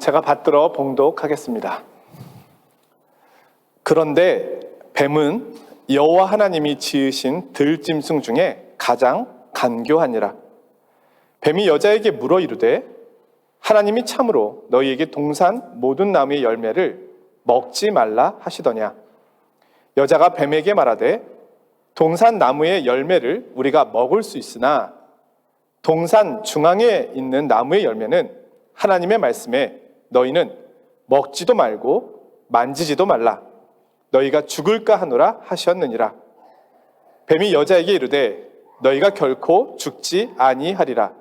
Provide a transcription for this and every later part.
제가 받들어 봉독하겠습니다. 그런데 뱀은 여호와 하나님이 지으신 들짐승 중에 가장 간교하니라. 뱀이 여자에게 물어 이르되 하나님이 참으로 너희에게 동산 모든 나무의 열매를 먹지 말라 하시더냐. 여자가 뱀에게 말하되 동산 나무의 열매를 우리가 먹을 수 있으나 동산 중앙에 있는 나무의 열매는 하나님의 말씀에 너희는 먹지도 말고 만지지도 말라. 너희가 죽을까 하노라 하셨느니라. 뱀이 여자에게 이르되 너희가 결코 죽지 아니하리라.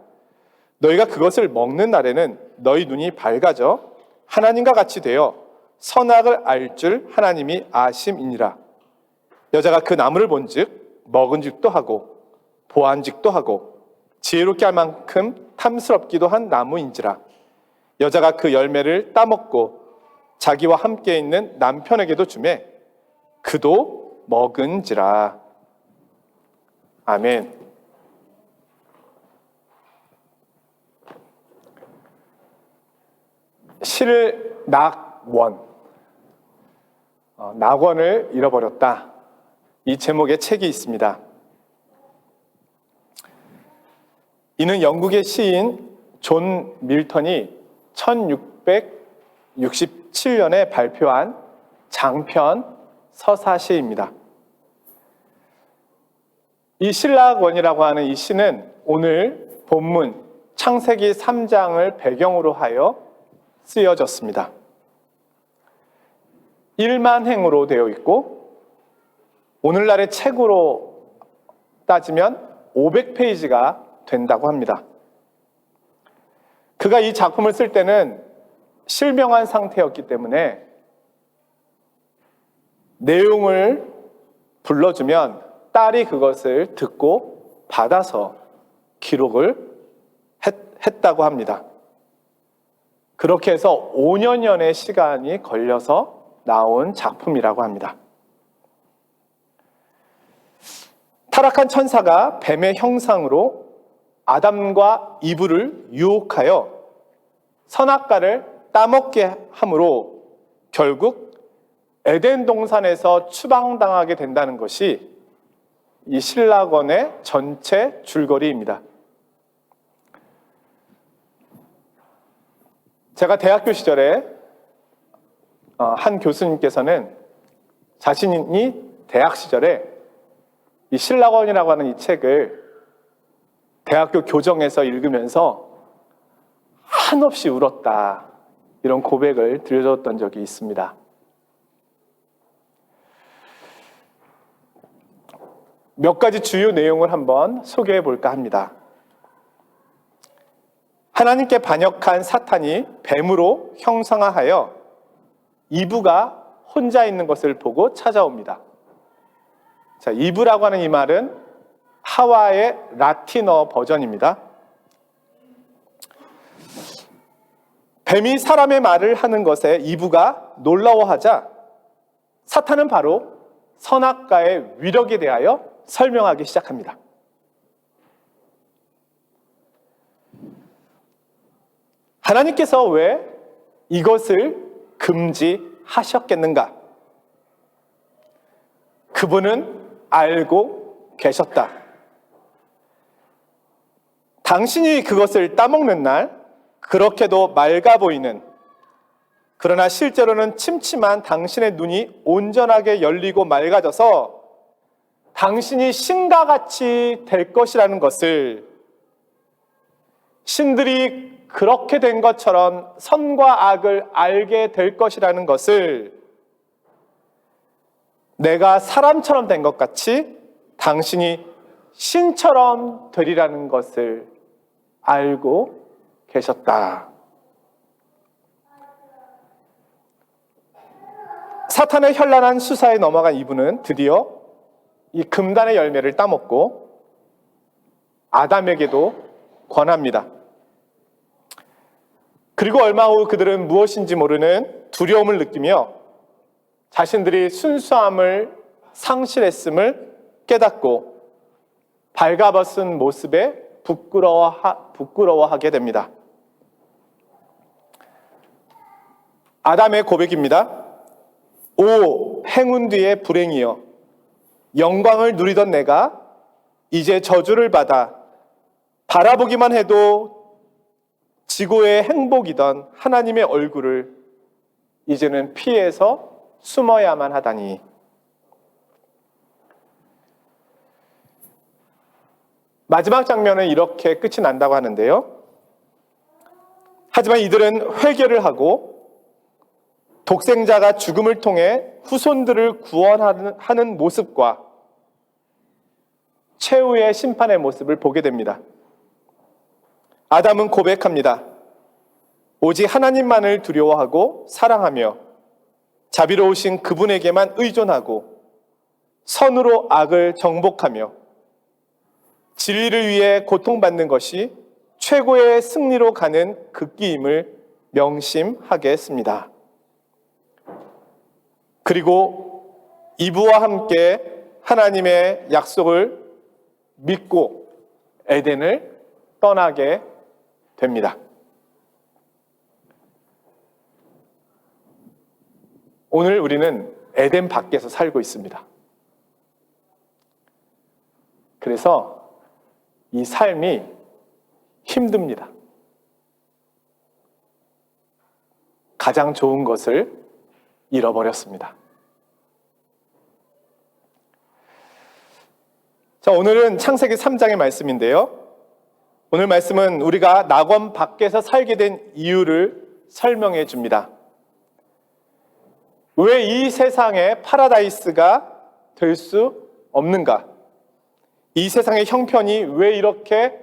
너희가 그것을 먹는 날에는 너희 눈이 밝아져 하나님과 같이 되어 선악을 알 줄 하나님이 아심이니라. 여자가 그 나무를 본즉 먹은즉도 하고 보안즉도 하고 지혜롭게 할 만큼 탐스럽기도 한 나무인지라. 여자가 그 열매를 따먹고 자기와 함께 있는 남편에게도 주매 그도 먹은지라. 아멘. 실낙원, 낙원을 잃어버렸다. 이 제목의 책이 있습니다. 이는 영국의 시인 존 밀턴이 1667년에 발표한 장편 서사시입니다. 이 실낙원이라고 하는 이 시는 오늘 본문 창세기 3장을 배경으로 하여 쓰여졌습니다. 1만행으로 되어 있고 오늘날의 책으로 따지면 500페이지가 된다고 합니다. 그가 이 작품을 쓸 때는 실명한 상태였기 때문에 내용을 불러주면 딸이 그것을 듣고 받아서 기록을 했다고 합니다. 그렇게 해서 5년여의 시간이 걸려서 나온 작품이라고 합니다. 타락한 천사가 뱀의 형상으로 아담과 이브를 유혹하여 선악과를 따먹게 함으로 결국 에덴 동산에서 추방당하게 된다는 것이 이 실낙원의 전체 줄거리입니다. 제가 대학교 시절에 한 교수님께서는 자신이 대학 시절에 이 실낙원이라고 하는 이 책을 대학교 교정에서 읽으면서 한없이 울었다, 이런 고백을 들려줬던 적이 있습니다. 몇 가지 주요 내용을 한번 소개해 볼까 합니다. 하나님께 반역한 사탄이 뱀으로 형상화하여 이브가 혼자 있는 것을 보고 찾아옵니다. 자, 이브라고 하는 이 말은 하와의 라틴어 버전입니다. 뱀이 사람의 말을 하는 것에 이브가 놀라워하자 사탄은 바로 선악과의 위력에 대하여 설명하기 시작합니다. 하나님께서 왜 이것을 금지하셨겠는가? 그분은 알고 계셨다. 당신이 그것을 따먹는 날 그렇게도 맑아 보이는, 그러나 실제로는 침침한 당신의 눈이 온전하게 열리고 맑아져서 당신이 신과 같이 될 것이라는 것을, 신들이 그렇게 된 것처럼 선과 악을 알게 될 것이라는 것을, 내가 사람처럼 된 것 같이 당신이 신처럼 되리라는 것을 알고 계셨다. 사탄의 현란한 수사에 넘어간 이브는 드디어 이 금단의 열매를 따먹고 아담에게도 권합니다. 그리고 얼마 후 그들은 무엇인지 모르는 두려움을 느끼며 자신들이 순수함을 상실했음을 깨닫고 발가벗은 모습에 부끄러워하게 됩니다. 아담의 고백입니다. 오 행운 뒤의 불행이여, 영광을 누리던 내가 이제 저주를 받아 바라보기만 해도 지고의 행복이던 하나님의 얼굴을 이제는 피해서 숨어야만 하다니. 마지막 장면은 이렇게 끝이 난다고 하는데요. 하지만 이들은 회개를 하고 독생자가 죽음을 통해 후손들을 구원하는 모습과 최후의 심판의 모습을 보게 됩니다. 아담은 고백합니다. 오직 하나님만을 두려워하고 사랑하며 자비로우신 그분에게만 의존하고 선으로 악을 정복하며 진리를 위해 고통받는 것이 최고의 승리로 가는 극기임을 명심하게 했습니다. 그리고 이브와 함께 하나님의 약속을 믿고 에덴을 떠나게 됩니다. 오늘 우리는 에덴 밖에서 살고 있습니다. 그래서 이 삶이 힘듭니다. 가장 좋은 것을 잃어버렸습니다. 자, 오늘은 창세기 3장의 말씀인데요. 오늘 말씀은 우리가 낙원 밖에서 살게 된 이유를 설명해 줍니다. 왜 이 세상에 파라다이스가 될 수 없는가? 이 세상의 형편이 왜 이렇게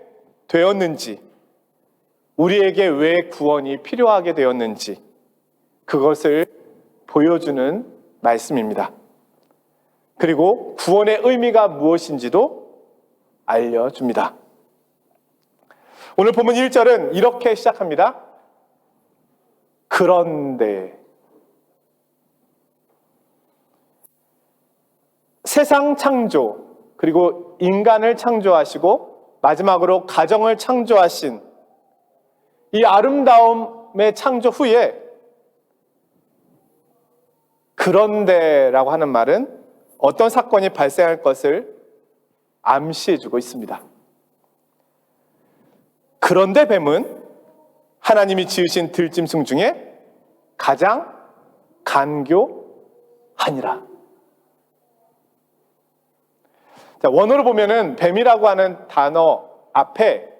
되었는지, 우리에게 왜 구원이 필요하게 되었는지, 그것을 보여주는 말씀입니다. 그리고 구원의 의미가 무엇인지도 알려줍니다. 오늘 본문 1절은 이렇게 시작합니다. 그런데 세상 창조, 그리고 인간을 창조하시고 마지막으로 가정을 창조하신 이 아름다움의 창조 후에 그런데라고 하는 말은 어떤 사건이 발생할 것을 암시해주고 있습니다. 그런데 뱀은 하나님이 지으신 들짐승 중에 가장 간교하니라. 자, 원어로 보면은 뱀이라고 하는 단어 앞에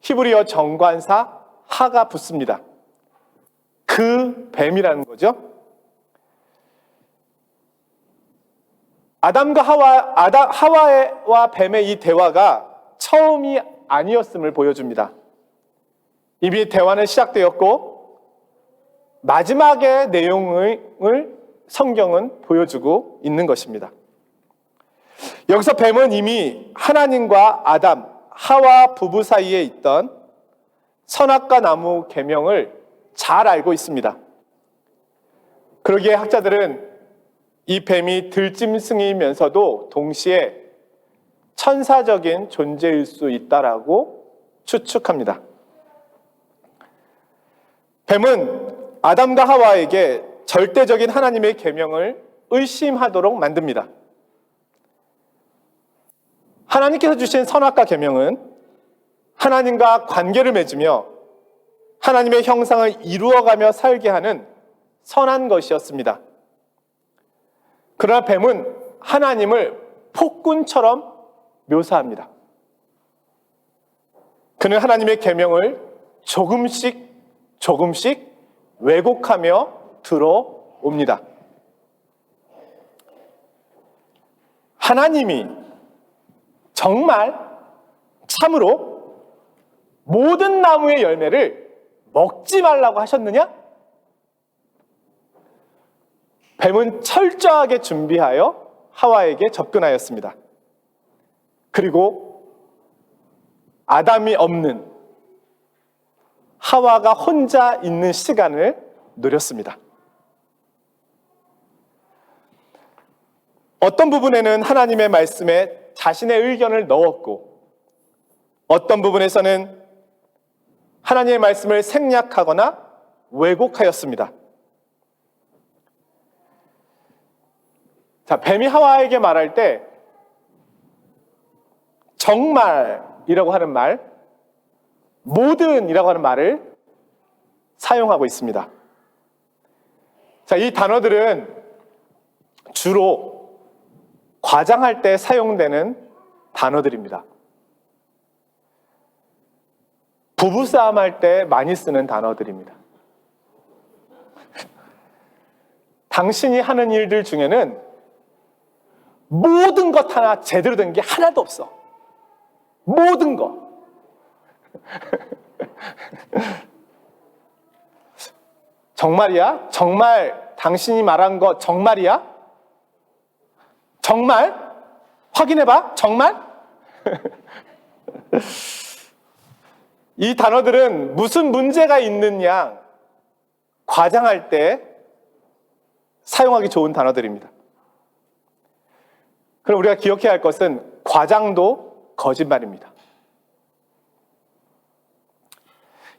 히브리어 정관사 하가 붙습니다. 그 뱀이라는 거죠. 아담과 하와와 뱀의 이 대화가 처음이 아니었음을 보여줍니다. 이미 대화는 시작되었고 마지막의 내용을 성경은 보여주고 있는 것입니다. 여기서 뱀은 이미 하나님과 아담, 하와 부부 사이에 있던 선악과 나무 계명을 잘 알고 있습니다. 그러기에 학자들은 이 뱀이 들짐승이면서도 동시에 천사적인 존재일 수 있다라고 추측합니다. 뱀은 아담과 하와에게 절대적인 하나님의 계명을 의심하도록 만듭니다. 하나님께서 주신 선악과 계명은 하나님과 관계를 맺으며 하나님의 형상을 이루어가며 살게 하는 선한 것이었습니다. 그러나 뱀은 하나님을 폭군처럼 묘사합니다. 그는 하나님의 계명을 조금씩 왜곡하며 들어옵니다. 하나님이 정말 참으로 모든 나무의 열매를 먹지 말라고 하셨느냐? 뱀은 철저하게 준비하여 하와에게 접근하였습니다. 그리고 아담이 없는 하와가 혼자 있는 시간을 누렸습니다. 어떤 부분에는 하나님의 말씀에 자신의 의견을 넣었고 어떤 부분에서는 하나님의 말씀을 생략하거나 왜곡하였습니다. 자, 뱀이 하와에게 말할 때 정말이라고 하는 말, 모든이라고 하는 말을 사용하고 있습니다. 자, 이 단어들은 주로 과장할 때 사용되는 단어들입니다. 부부싸움 할 때 많이 쓰는 단어들입니다. 당신이 하는 일들 중에는 모든 것 하나 제대로 된 게 하나도 없어. 모든 거. 정말이야? 정말 당신이 말한 거 정말이야? 정말? 확인해봐. 정말? 이 단어들은 무슨 문제가 있는 양 과장할 때 사용하기 좋은 단어들입니다. 그럼 우리가 기억해야 할 것은 과장도 거짓말입니다.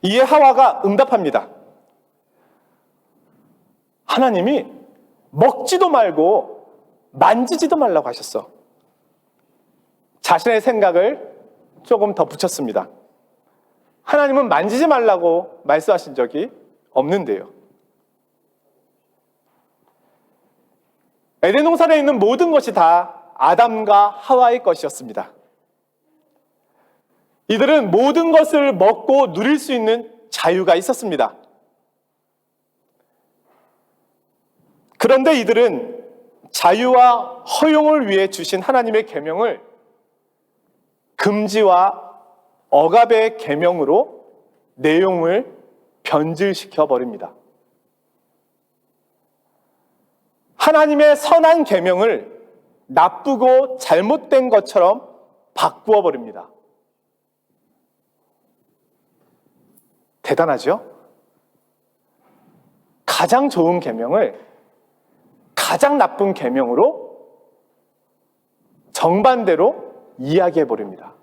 이에 하와가 응답합니다. 하나님이 먹지도 말고 만지지도 말라고 하셨어. 자신의 생각을 조금 더 붙였습니다. 하나님은 만지지 말라고 말씀하신 적이 없는데요. 에덴 동산에 있는 모든 것이 다 아담과 하와의 것이었습니다. 이들은 모든 것을 먹고 누릴 수 있는 자유가 있었습니다. 그런데 이들은 자유와 허용을 위해 주신 하나님의 계명을 금지와 억압의 계명으로 내용을 변질시켜 버립니다. 하나님의 선한 계명을 나쁘고 잘못된 것처럼 바꾸어 버립니다. 대단하죠? 가장 좋은 계명을 가장 나쁜 계명으로 정반대로 이야기해 버립니다.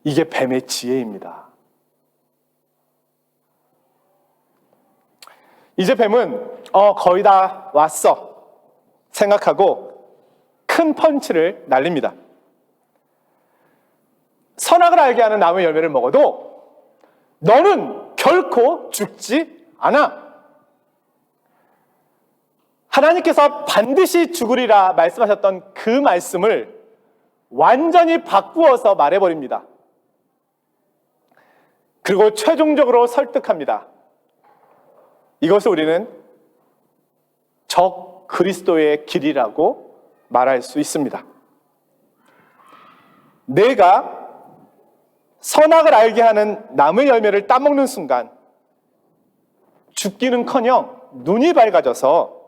이게 뱀의 지혜입니다. 이제 뱀은 거의 다 왔어 생각하고 큰 펀치를 날립니다. 선악을 알게 하는 나무의 열매를 먹어도 너는 결코 죽지 않아. 하나님께서 반드시 죽으리라 말씀하셨던 그 말씀을 완전히 바꾸어서 말해버립니다. 그리고 최종적으로 설득합니다. 이것을 우리는 적 그리스도의 길이라고 말할 수 있습니다. 내가 선악을 알게 하는 나무의 열매를 따먹는 순간 죽기는커녕 눈이 밝아져서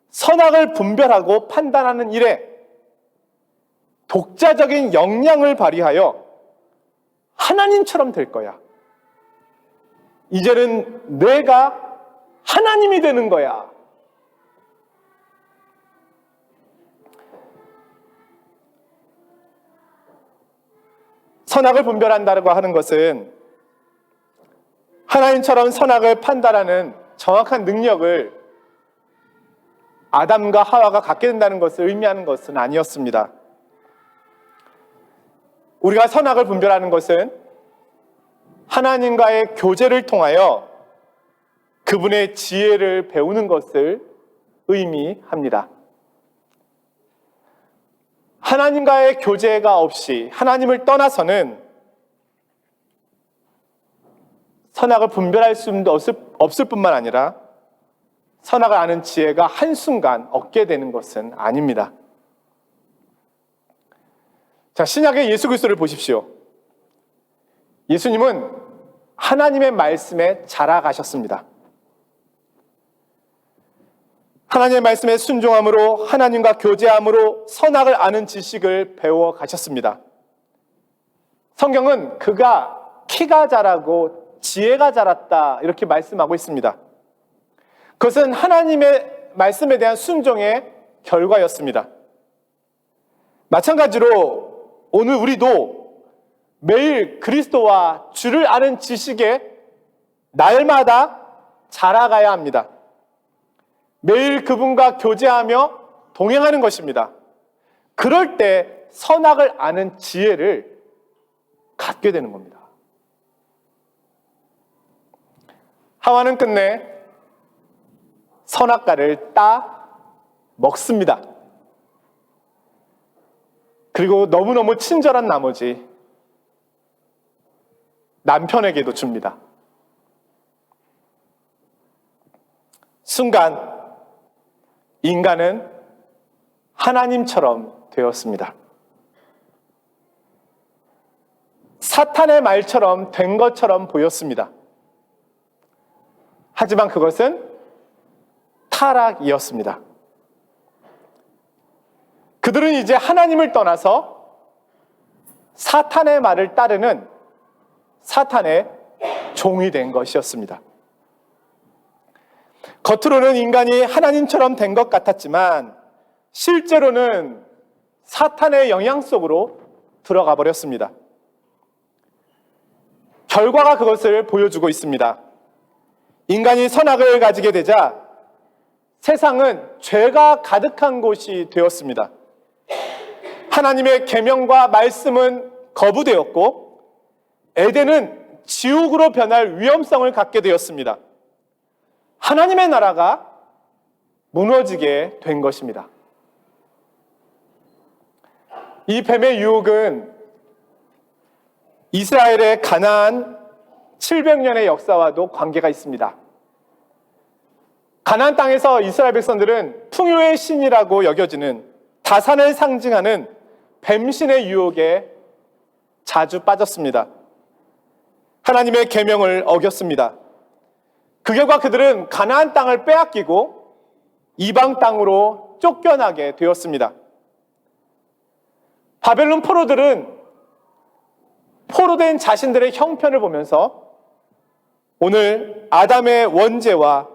선악을 분별하고 판단하는 일에 독자적인 역량을 발휘하여 하나님처럼 될 거야. 이제는 내가 하나님이 되는 거야. 선악을 분별한다고 하는 것은 하나님처럼 선악을 판단하는 정확한 능력을 아담과 하와가 갖게 된다는 것을 의미하는 것은 아니었습니다. 우리가 선악을 분별하는 것은 하나님과의 교제를 통하여 그분의 지혜를 배우는 것을 의미합니다. 하나님과의 교제가 없이 하나님을 떠나서는 선악을 분별할 수 없을 뿐만 아니라 선악을 아는 지혜가 한순간 얻게 되는 것은 아닙니다. 자, 신약의 예수 그리스도를 보십시오. 예수님은 하나님의 말씀에 자라가셨습니다. 하나님의 말씀에 순종함으로 하나님과 교제함으로 선악을 아는 지식을 배워 가셨습니다. 성경은 그가 키가 자라고 지혜가 자랐다 이렇게 말씀하고 있습니다. 그것은 하나님의 말씀에 대한 순종의 결과였습니다. 마찬가지로 오늘 우리도 매일 그리스도와 주를 아는 지식에 날마다 자라가야 합니다. 매일 그분과 교제하며 동행하는 것입니다. 그럴 때 선악을 아는 지혜를 갖게 되는 겁니다. 하와는 끝내 선악과를 따 먹습니다. 그리고 너무너무 친절한 나머지 남편에게도 줍니다. 순간 인간은 하나님처럼 되었습니다. 사탄의 말처럼 된 것처럼 보였습니다. 하지만 그것은 타락이었습니다. 그들은 이제 하나님을 떠나서 사탄의 말을 따르는 사탄의 종이 된 것이었습니다. 겉으로는 인간이 하나님처럼 된 것 같았지만 실제로는 사탄의 영향 속으로 들어가 버렸습니다. 결과가 그것을 보여주고 있습니다. 인간이 선악을 가지게 되자 세상은 죄가 가득한 곳이 되었습니다. 하나님의 계명과 말씀은 거부되었고 에덴은 지옥으로 변할 위험성을 갖게 되었습니다. 하나님의 나라가 무너지게 된 것입니다. 이 뱀의 유혹은 이스라엘의 가나안 700년의 역사와도 관계가 있습니다. 가나안 땅에서 이스라엘 백성들은 풍요의 신이라고 여겨지는 다산을 상징하는 뱀신의 유혹에 자주 빠졌습니다. 하나님의 계명을 어겼습니다. 그 결과 그들은 가나안 땅을 빼앗기고 이방 땅으로 쫓겨나게 되었습니다. 바벨론 포로들은 포로된 자신들의 형편을 보면서 오늘 아담의 원죄와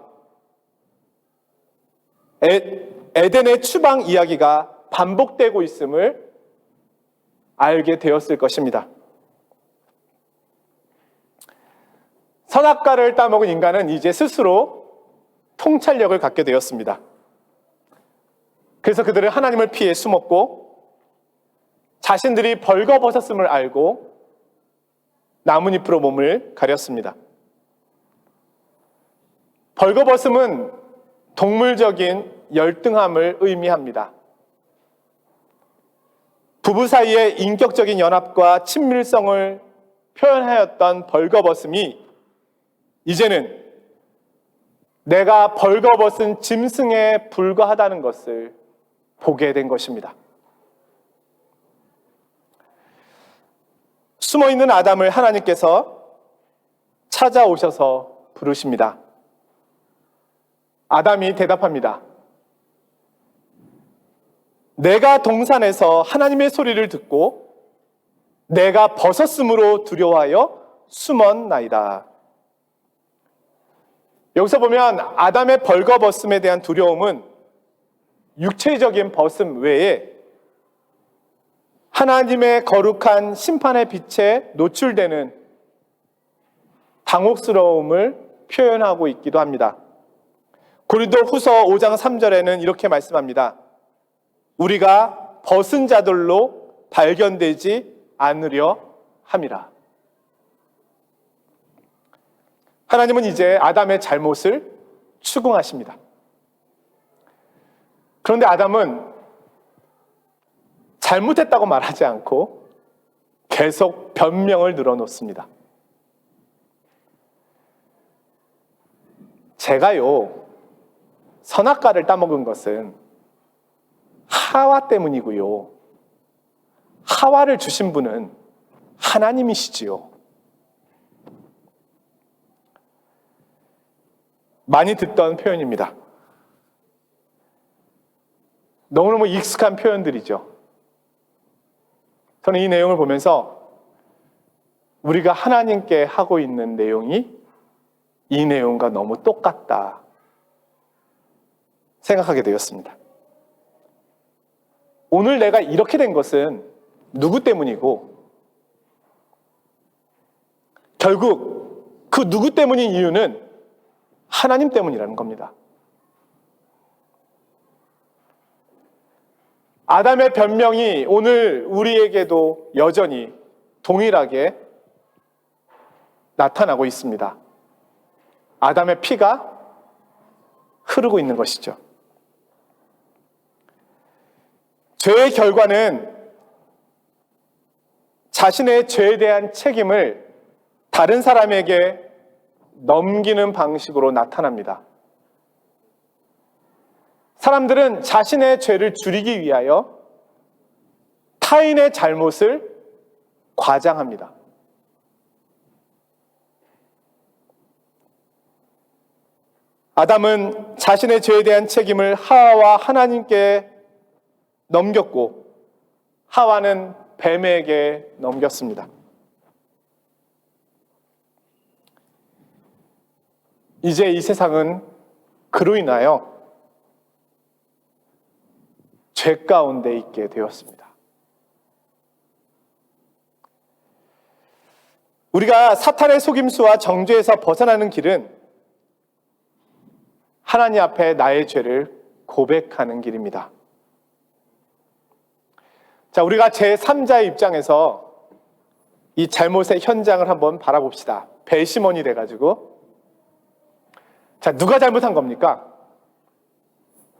에덴의 추방 이야기가 반복되고 있음을 알게 되었을 것입니다. 선악과를 따먹은 인간은 이제 스스로 통찰력을 갖게 되었습니다. 그래서 그들은 하나님을 피해 숨었고 자신들이 벌거벗었음을 알고 나뭇잎으로 몸을 가렸습니다. 벌거벗음은 동물적인 열등함을 의미합니다. 부부 사이의 인격적인 연합과 친밀성을 표현하였던 벌거벗음이 이제는 내가 벌거벗은 짐승에 불과하다는 것을 보게 된 것입니다. 숨어있는 아담을 하나님께서 찾아오셔서 부르십니다. 아담이 대답합니다. 내가 동산에서 하나님의 소리를 듣고 내가 벗었으므로 두려워하여 숨었나이다. 여기서 보면 아담의 벌거벗음에 대한 두려움은 육체적인 벗음 외에 하나님의 거룩한 심판의 빛에 노출되는 당혹스러움을 표현하고 있기도 합니다. 고린도 후서 5장 3절에는 이렇게 말씀합니다. 우리가 벗은 자들로 발견되지 않으려 함이라. 하나님은 이제 아담의 잘못을 추궁하십니다. 그런데 아담은 잘못했다고 말하지 않고 계속 변명을 늘어놓습니다. 제가요, 선악과를 따먹은 것은 하와 때문이고요. 하와를 주신 분은 하나님이시지요. 많이 듣던 표현입니다. 너무너무 익숙한 표현들이죠. 저는 이 내용을 보면서 우리가 하나님께 하고 있는 내용이 이 내용과 너무 똑같다 생각하게 되었습니다. 오늘 내가 이렇게 된 것은 누구 때문이고 결국 그 누구 때문인 이유는 하나님 때문이라는 겁니다. 아담의 변명이 오늘 우리에게도 여전히 동일하게 나타나고 있습니다. 아담의 피가 흐르고 있는 것이죠. 죄의 결과는 자신의 죄에 대한 책임을 다른 사람에게 넘기는 방식으로 나타납니다. 사람들은 자신의 죄를 줄이기 위하여 타인의 잘못을 과장합니다. 아담은 자신의 죄에 대한 책임을 하와와 하나님께 넘겼고 하와는 뱀에게 넘겼습니다. 이제 이 세상은 그로 인하여 죄 가운데 있게 되었습니다. 우리가 사탄의 속임수와 정죄에서 벗어나는 길은 하나님 앞에 나의 죄를 고백하는 길입니다. 자, 우리가 제3자의 입장에서 이 잘못의 현장을 한번 바라봅시다. 배심원이 돼가지고. 자, 누가 잘못한 겁니까?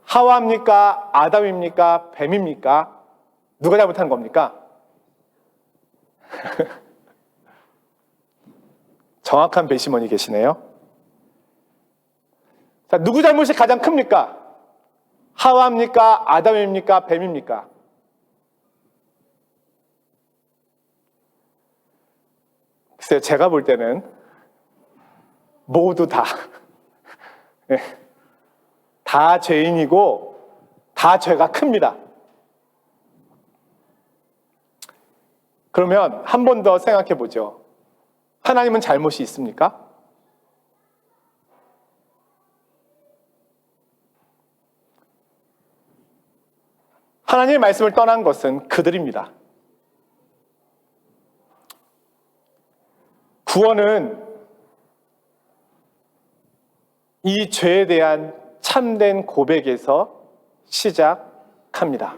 하와입니까? 아담입니까? 뱀입니까? 누가 잘못한 겁니까? 정확한 배심원이 계시네요. 자, 누구 잘못이 가장 큽니까? 하와입니까? 아담입니까? 뱀입니까? 글쎄요, 제가 볼 때는 모두 다 다 죄인이고 다 죄가 큽니다. 그러면 한 번 더 생각해 보죠. 하나님은 잘못이 있습니까? 하나님의 말씀을 떠난 것은 그들입니다. 구원은 이 죄에 대한 참된 고백에서 시작합니다.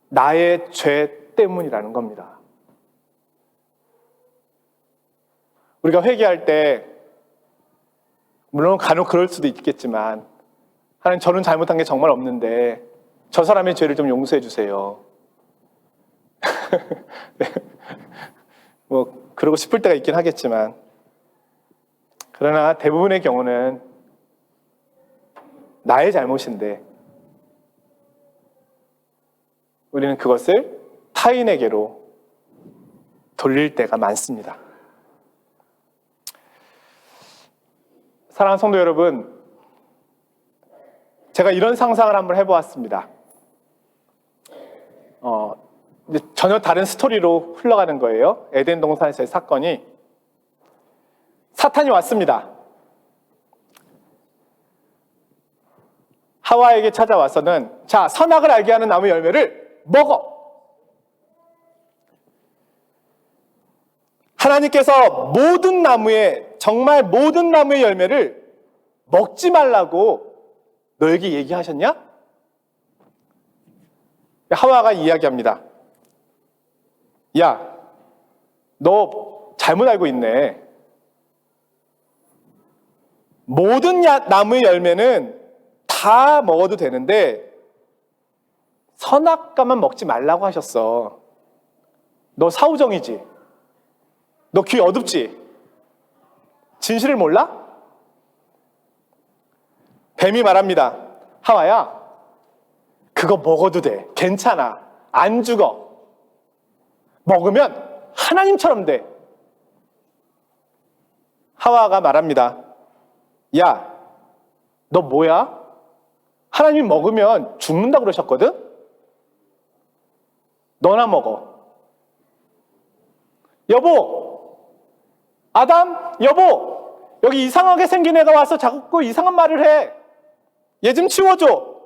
나의 죄 때문이라는 겁니다. 우리가 회개할 때 물론 간혹 그럴 수도 있겠지만 하나님, 저는 잘못한 게 정말 없는데 저 사람의 죄를 좀 용서해 주세요. 네. 뭐 그러고 싶을 때가 있긴 하겠지만, 그러나 대부분의 경우는 나의 잘못인데 우리는 그것을 타인에게로 돌릴 때가 많습니다. 사랑하는 성도 여러분, 제가 이런 상상을 한번 해보았습니다. 이제 전혀 다른 스토리로 흘러가는 거예요. 에덴 동산에서의 사건이. 사탄이 왔습니다. 하와에게 찾아와서는, 자, 선악을 알게 하는 나무 열매를 먹어. 하나님께서 모든 나무의, 정말 모든 나무의 열매를 먹지 말라고 너에게 얘기하셨냐? 하와가 이야기합니다. 야, 너 잘못 알고 있네. 모든 나무의 열매는 다 먹어도 되는데 선악과만 먹지 말라고 하셨어. 너 사우정이지? 너 귀 어둡지? 진실을 몰라? 뱀이 말합니다. 하와야, 그거 먹어도 돼. 괜찮아. 안 죽어. 먹으면 하나님처럼 돼. 하와가 말합니다. 야, 너 뭐야? 하나님이 먹으면 죽는다 그러셨거든? 너나 먹어. 여보, 아담, 여보, 여기 이상하게 생긴 애가 와서 자꾸 이상한 말을 해. 얘 좀 치워줘.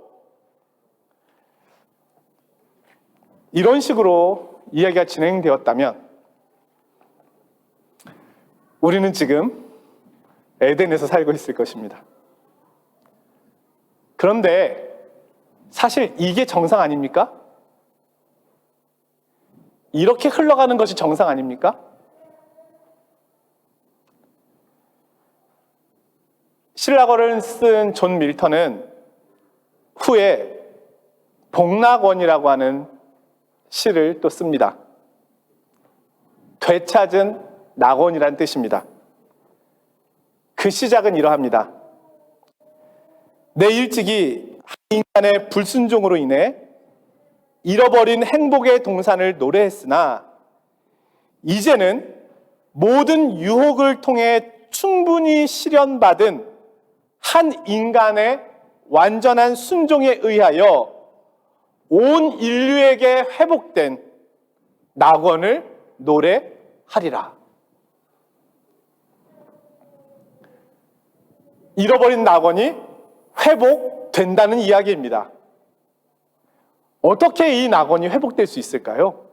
이런 식으로 이야기가 진행되었다면 우리는 지금 에덴에서 살고 있을 것입니다. 그런데 사실 이게 정상 아닙니까? 이렇게 흘러가는 것이 정상 아닙니까? 신라어를 쓴 존 밀턴은 후에 복락원이라고 하는 시를 또 씁니다. 되찾은 낙원이란 뜻입니다. 그 시작은 이러합니다. 내 일찍이 인간의 불순종으로 인해 잃어버린 행복의 동산을 노래했으나 이제는 모든 유혹을 통해 충분히 실현받은 한 인간의 완전한 순종에 의하여 온 인류에게 회복된 낙원을 노래하리라. 잃어버린 낙원이 회복된다는 이야기입니다. 어떻게 이 낙원이 회복될 수 있을까요?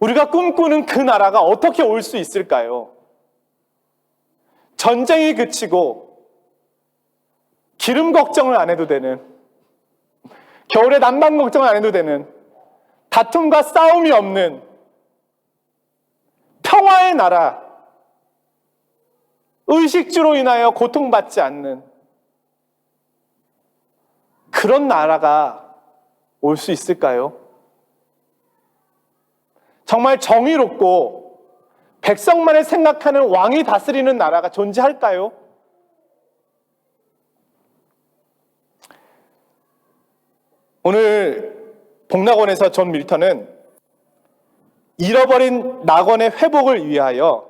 우리가 꿈꾸는 그 나라가 어떻게 올 수 있을까요? 전쟁이 그치고 기름 걱정을 안 해도 되는, 겨울에 난방 걱정을 안 해도 되는, 다툼과 싸움이 없는 평화의 나라, 의식주로 인하여 고통받지 않는 그런 나라가 올 수 있을까요? 정말 정의롭고 백성만을 생각하는 왕이 다스리는 나라가 존재할까요? 오늘 복락원에서 존 밀턴은 잃어버린 낙원의 회복을 위하여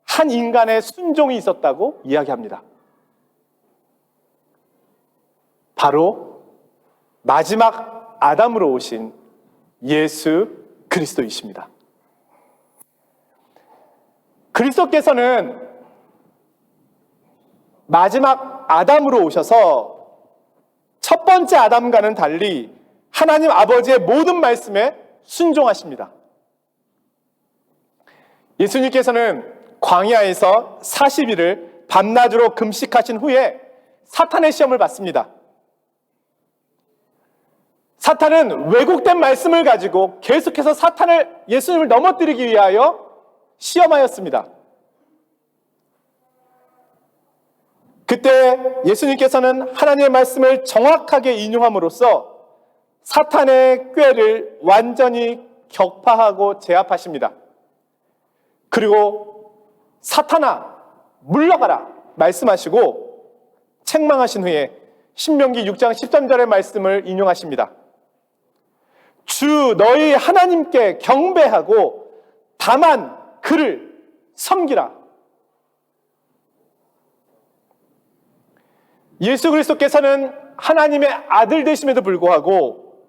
한 인간의 순종이 있었다고 이야기합니다. 바로 마지막 아담으로 오신 예수 그리스도이십니다. 그리스도께서는 마지막 아담으로 오셔서 첫 번째 아담과는 달리 하나님 아버지의 모든 말씀에 순종하십니다. 예수님께서는 광야에서 40일을 밤낮으로 금식하신 후에 사탄의 시험을 받습니다. 사탄은 왜곡된 말씀을 가지고 계속해서 예수님을 넘어뜨리기 위하여 시험하였습니다. 그때 예수님께서는 하나님의 말씀을 정확하게 인용함으로써 사탄의 꾀를 완전히 격파하고 제압하십니다. 그리고 사탄아 물러가라 말씀하시고 책망하신 후에 신명기 6장 13절의 말씀을 인용하십니다. 주 너희 하나님께 경배하고 다만 그를 섬기라. 예수 그리스도께서는 하나님의 아들 되심에도 불구하고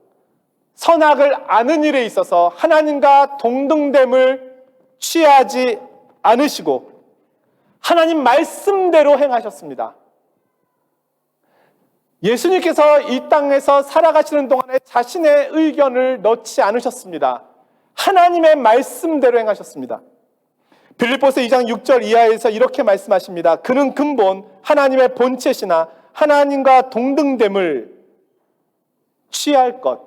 선악을 아는 일에 있어서 하나님과 동등됨을 취하지 않으시고 하나님 말씀대로 행하셨습니다. 예수님께서 이 땅에서 살아가시는 동안에 자신의 의견을 넣지 않으셨습니다. 하나님의 말씀대로 행하셨습니다. 빌립보서 2장 6절 이하에서 이렇게 말씀하십니다. 그는 근본 하나님의 본체시나 하나님과 동등됨을 취할 것,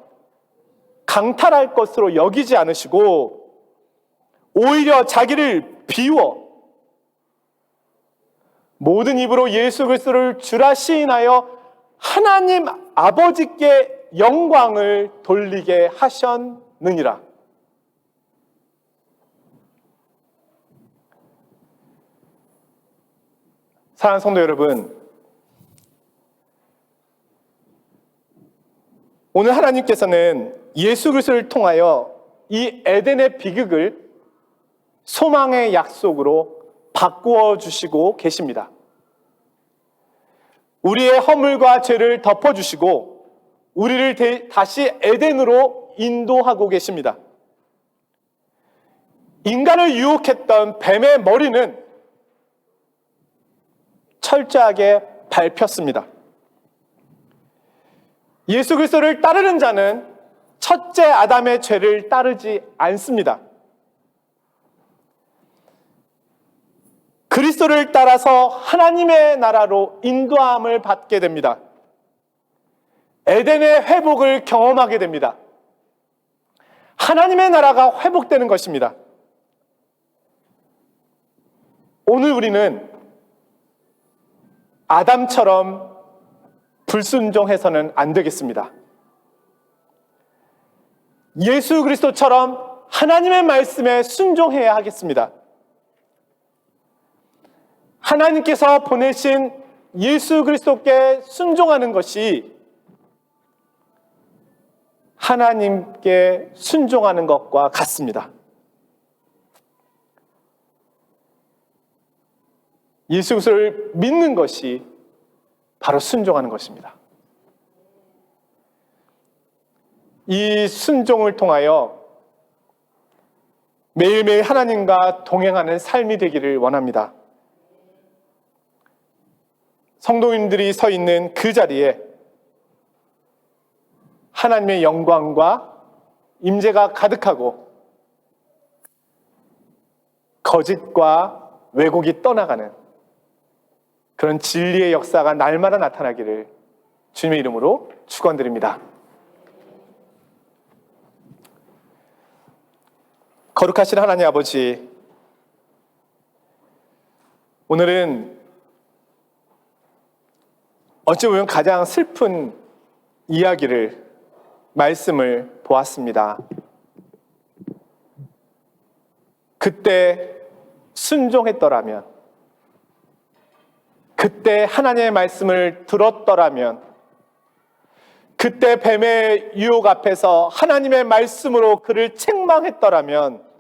강탈할 것으로 여기지 않으시고 오히려 자기를 비워 모든 입으로 예수 그리스도를 주라 시인하여 하나님 아버지께 영광을 돌리게 하셨느니라. 사랑하는 성도 여러분, 오늘 하나님께서는 예수 그리스도를 통하여 이 에덴의 비극을 소망의 약속으로 바꾸어 주시고 계십니다. 우리의 허물과 죄를 덮어주시고 우리를 다시 에덴으로 인도하고 계십니다. 인간을 유혹했던 뱀의 머리는 철저하게 밟혔습니다. 예수 그리스도를 따르는 자는 첫째 아담의 죄를 따르지 않습니다. 그리스도를 따라서 하나님의 나라로 인도함을 받게 됩니다. 에덴의 회복을 경험하게 됩니다. 하나님의 나라가 회복되는 것입니다. 오늘 우리는 아담처럼 불순종해서는 안 되겠습니다. 예수 그리스도처럼 하나님의 말씀에 순종해야 하겠습니다. 하나님께서 보내신 예수 그리스도께 순종하는 것이 하나님께 순종하는 것과 같습니다. 예수 그리스도를 믿는 것이 바로 순종하는 것입니다. 이 순종을 통하여 매일매일 하나님과 동행하는 삶이 되기를 원합니다. 성도님들이 서 있는 그 자리에 하나님의 영광과 임재가 가득하고 거짓과 왜곡이 떠나가는 그런 진리의 역사가 날마다 나타나기를 주님의 이름으로 축원드립니다. 거룩하신 하나님 아버지, 오늘은 어찌 보면 가장 슬픈 이야기를, 말씀을 보았습니다. 그때 순종했더라면, 그때 하나님의 말씀을 들었더라면, 그때 뱀의 유혹 앞에서 하나님의 말씀으로 그를 책망했더라면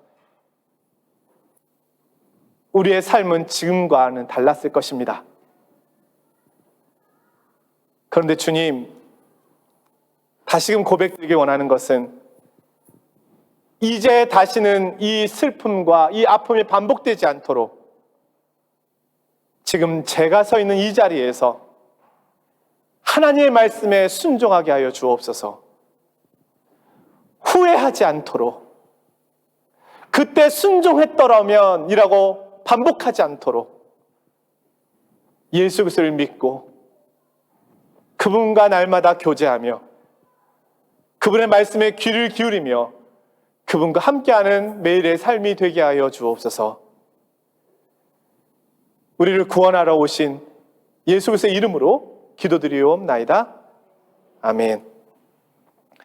우리의 삶은 지금과는 달랐을 것입니다. 그런데 주님, 다시금 고백드리기 원하는 것은 이제 다시는 이 슬픔과 이 아픔이 반복되지 않도록 지금 제가 서 있는 이 자리에서 하나님의 말씀에 순종하게 하여 주옵소서. 후회하지 않도록, 그때 순종했더라면 이라고 반복하지 않도록 예수 그리스도를 믿고 그분과 날마다 교제하며 그분의 말씀에 귀를 기울이며 그분과 함께하는 매일의 삶이 되게 하여 주옵소서. 우리를 구원하러 오신 예수 그리스도의 이름으로 기도드리옵나이다. 아멘.